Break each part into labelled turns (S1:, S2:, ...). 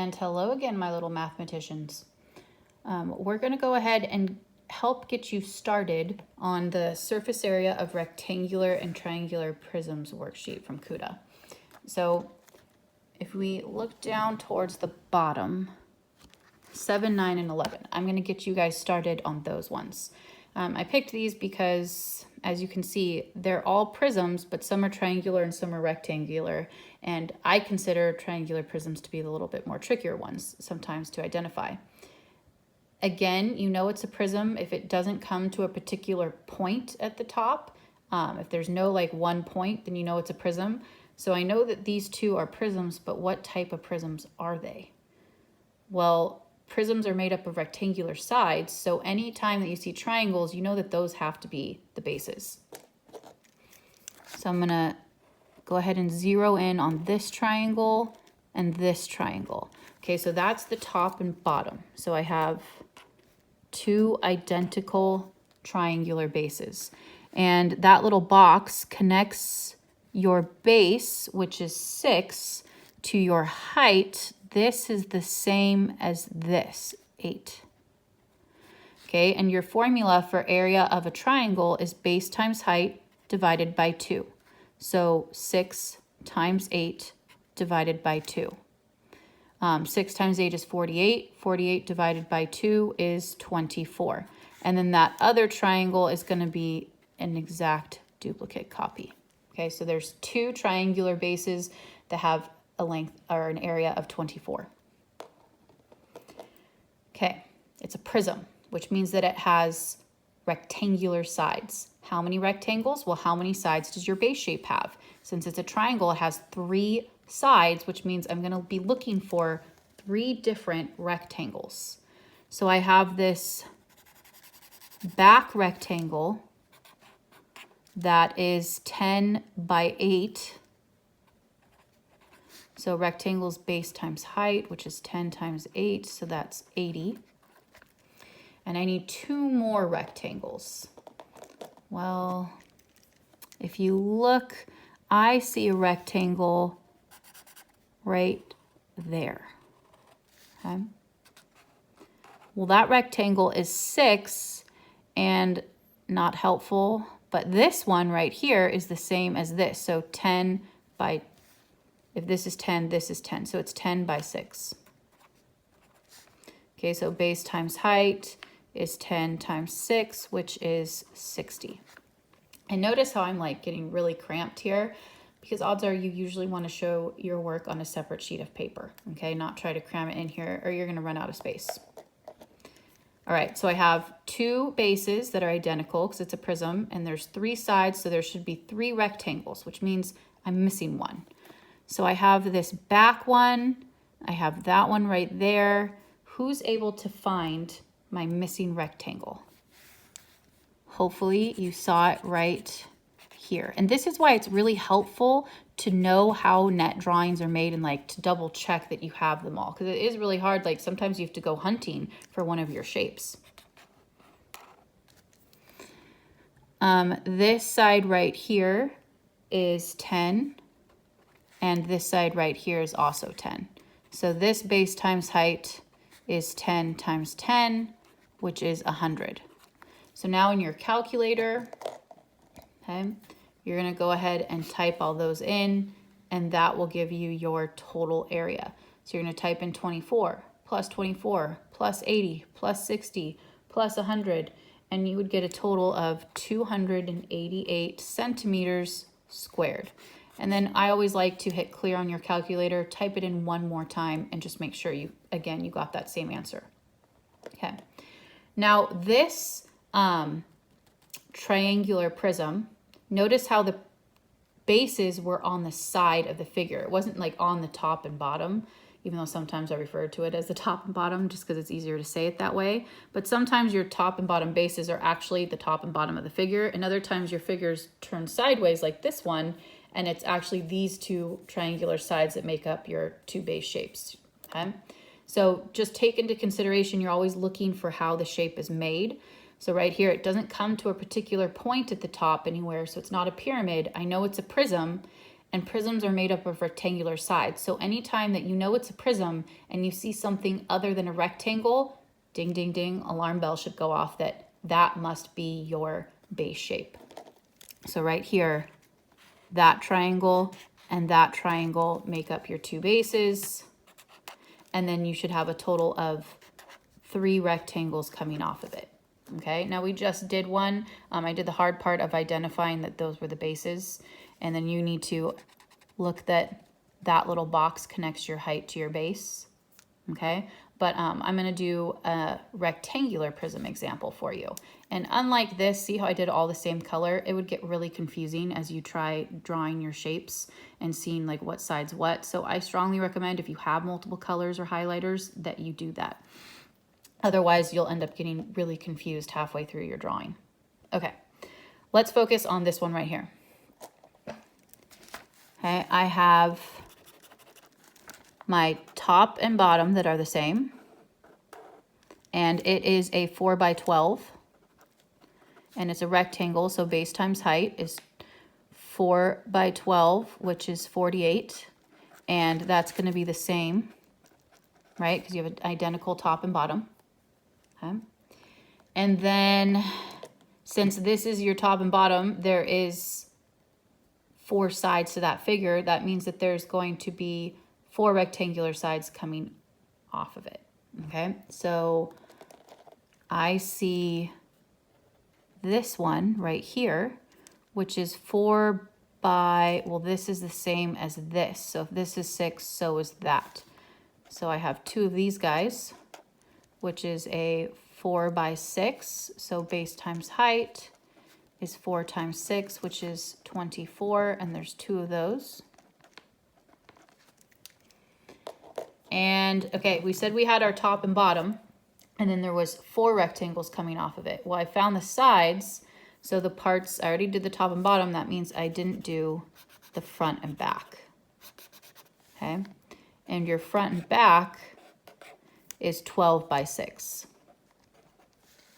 S1: And hello again, my little mathematicians. We're going to go ahead and help get you started on the surface area of rectangular and triangular prisms worksheet from Kuta. So if we look down towards the bottom, 7, 9, and 11, I'm going to get you guys started on those ones. I picked these because, as you can see, they're all prisms, but some are triangular and some are rectangular. And I consider triangular prisms to be the little bit more trickier ones sometimes to identify. Again, you know it's a prism if it doesn't come to a particular point at the top. If there's no like one point, then you know it's a prism. So I know that these two are prisms, but what type of prisms are they? Well, prisms are made up of rectangular sides, so anytime that you see triangles, you know that those have to be the bases. So I'm gonna go ahead and zero in on this triangle and this triangle. Okay, so that's the top and bottom. So I have two identical triangular bases. And that little box connects your base, which is 6, to your height. This is the same as this, 8. Okay, and your formula for area of a triangle is base times height divided by 2. So 6 times 8 divided by 2. 6 times 8 is 48. 48 divided by 2 is 24. And then that other triangle is going to be an exact duplicate copy. Okay, so there's two triangular bases that have a length or an area of 24. Okay, it's a prism, which means that it has rectangular sides. How many rectangles? Well, how many sides does your base shape have? Since it's a triangle, it has 3 sides, which means I'm going to be looking for 3 different rectangles. So I have this back rectangle that is 10 by 8. So rectangle's base times height, which is 10 times 8, so that's 80. And I need 2 more rectangles. Well, if you look, I see a rectangle right there. Okay. Well, that rectangle is 6 and not helpful, but this one right here is the same as this. So 10 by, if this is 10, this is 10. So it's 10 by 6. Okay, so base times height is 10 times 6, which is 60. And notice how I'm like getting really cramped here, because odds are you usually want to show your work on a separate sheet of paper, okay? Not try to cram it in here or you're going to run out of space. All right, so I have 2 bases that are identical because it's a prism, and there's 3 sides, so there should be 3 rectangles, which means I'm missing one. So I have this back one, I have that one right there. Who's able to find my missing rectangle? Hopefully you saw it right here. And this is why it's really helpful to know how net drawings are made and like to double check that you have them all, because it is really hard. Like sometimes you have to go hunting for one of your shapes. This side right here is 10, and this side right here is also 10. So this base times height is 10 times 10, which is 100. So now in your calculator, okay, you're going to go ahead and type all those in, and that will give you your total area. So you're going to type in 24 plus 80 plus 60 plus 100, and you would get a total of 288 centimeters squared. And then I always like to hit clear on your calculator, type it in one more time, and just make sure you got that same answer. Okay. Now this triangular prism, notice how the bases were on the side of the figure. It wasn't like on the top and bottom, even though sometimes I refer to it as the top and bottom just because it's easier to say it that way. But sometimes your top and bottom bases are actually the top and bottom of the figure, and other times your figures turn sideways like this one, and it's actually these 2 triangular sides that make up your 2 base shapes. Okay, so just take into consideration you're always looking for how the shape is made. So right here, it doesn't come to a particular point at the top anywhere, so it's not a pyramid. I know it's a prism, and prisms are made up of rectangular sides. So anytime that you know it's a prism and you see something other than a rectangle, ding, ding, ding, alarm bell should go off that that must be your base shape. So right here, that triangle and that triangle make up your two bases. And then you should have a total of 3 rectangles coming off of it. Okay, now we just did one. I did the hard part of identifying that those were the bases. And then you need to look that that little box connects your height to your base. Okay, but I'm gonna do a rectangular prism example for you. And unlike this, see how I did all the same color? It would get really confusing as you try drawing your shapes and seeing like what side's what. So I strongly recommend if you have multiple colors or highlighters that you do that. Otherwise, you'll end up getting really confused halfway through your drawing. Okay, let's focus on this one right here. Okay, I have my top and bottom that are the same, and it is a 4 by 12, and it's a rectangle, so base times height is 4 by 12, which is 48, and that's going to be the same, right? Because you have an identical top and bottom. Okay. And then since this is your top and bottom, there is 4 sides to that figure. That means that there's going to be 4 rectangular sides coming off of it. Okay, so I see this one right here, which is 4 by, well, this is the same as this. So if this is 6, so is that. So I have 2 of these guys, which is a 4 by 6. So base times height is 4 times 6, which is 24, and there's 2 of those. And okay, we said we had our top and bottom, and then there was 4 rectangles coming off of it. Well, I found the sides, so the parts, I already did the top and bottom. That means I didn't do the front and back. Okay, and your front and back is 12 by 6.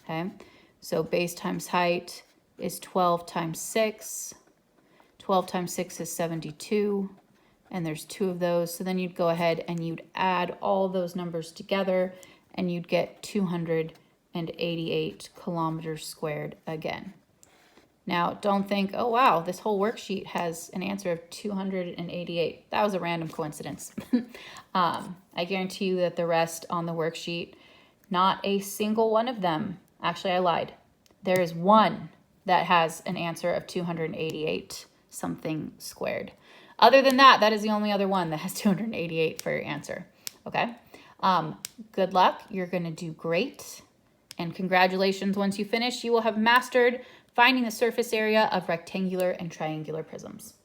S1: Okay, so base times height is 12 times 6. 12 times 6 is 72, and there's 2 of those. So then you'd go ahead and you'd add all those numbers together, and you'd get 288 kilometers squared again. Now, don't think, oh wow, this whole worksheet has an answer of 288. That was a random coincidence. I guarantee you that the rest on the worksheet, not a single one of them, actually I lied. There is one that has an answer of 288 something squared. Other than that, that is the only other one that has 288 for your answer. Okay, good luck. You're gonna do great. And congratulations, once you finish, you will have mastered finding the surface area of rectangular and triangular prisms.